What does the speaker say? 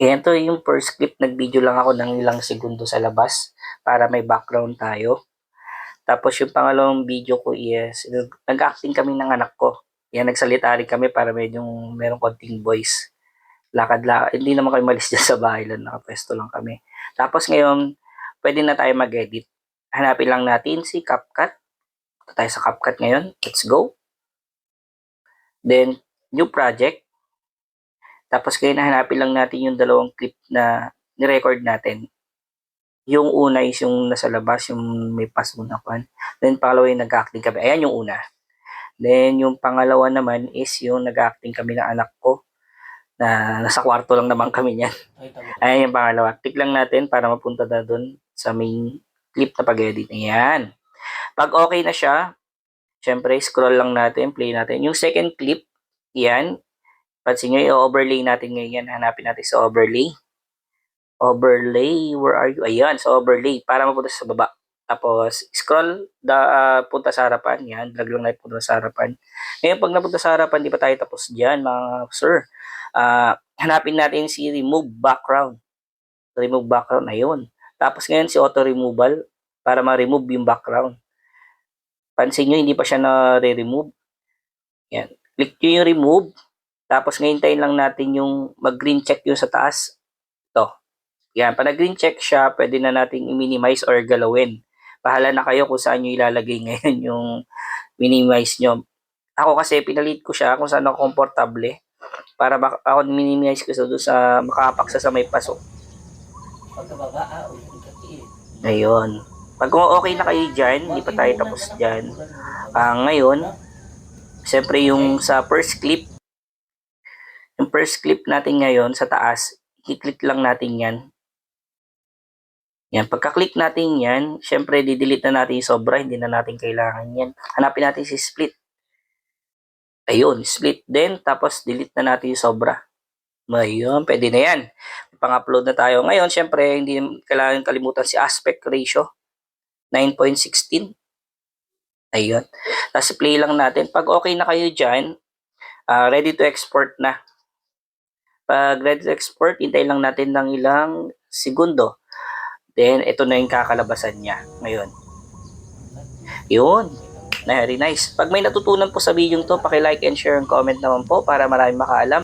Ito yung first clip, nag-video lang ako ng ilang segundo sa labas para may background tayo. Tapos yung pangalawang video ko is, nag-acting kami ng anak ko. Yan, nagsalita rin kami para medyo merong konting voice. Lakad-lakad, hindi naman kami malis dyan sa bahay lang, nakapwesto lang kami. Tapos ngayon, pwede na tayo mag-edit. Hanapin lang natin si CapCut. Ito tayo sa CapCut ngayon. Let's go. Then, new project. Tapos ngayon, hanapin lang natin yung dalawang clip na ni-record natin. Yung una is yung nasa labas, yung may pasunakan. Then, pangalawa yung nag-acting kami. Ayan yung una. Then, yung pangalawa naman is yung nag-acting kami ng anak ko na nasa kwarto lang naman kami niyan. Ayan yung pangalawa. Click lang natin para mapunta na dun sa main clip na pag-edit. Ayan. Pag okay na siya, syempre scroll lang natin, play natin. Yung second clip, yan. Pansin nyo, i-overlay natin ngayon. Hanapin natin sa overlay. Overlay, where are you? Ayan, sa overlay, para mapunta sa baba. Tapos, scroll, punta sa harapan. Yan, drag lang natin punta sa harapan. Ngayon, pag napunta sa harapan, di pa tayo tapos dyan, mga sir. Hanapin natin si remove background. Remove background, ayun. Tapos ngayon, si auto removal, para ma-remove yung background. Pansin nyo, hindi pa siya na-remove. Yan. Click nyo yung remove. Tapos ngayon tayo lang natin yung mag-green check yung sa taas. Ito. Yan. Pag nag-green check siya, pwede na nating i-minimize or galawin. Bahala na kayo kung saan nyo ilalagay ngayon yung minimize nyo. Ako kasi pinalit ko siya kung saan ako komportable. Para ako minimize ko doon sa makapaksa sa may pasok. Ayun. Pag okay na kayo dyan, hindi pa tayo tapos dyan. Ngayon, siyempre yung sa first clip, yung first clip natin ngayon sa taas, i-click lang natin yan. Yan, pagka-click natin yan, syempre di-delete na natin yung sobra, hindi na natin kailangan yan. Hanapin natin si split. Ayun, split din, tapos delete na natin yung sobra. Ayun, pwede na yan. Pang-upload na tayo. Ngayon, syempre, hindi kailangan kalimutan si aspect ratio. 9.16. Ayun. Tapos play lang natin. Pag okay na kayo dyan, ready to export na. Pag ready to export, hintay lang natin ng ilang segundo. Then, ito na yung kakalabasan niya ngayon. Yun. Very nice. Pag may natutunan po sa video to, paki-like and share and comment naman po para marami makaalam.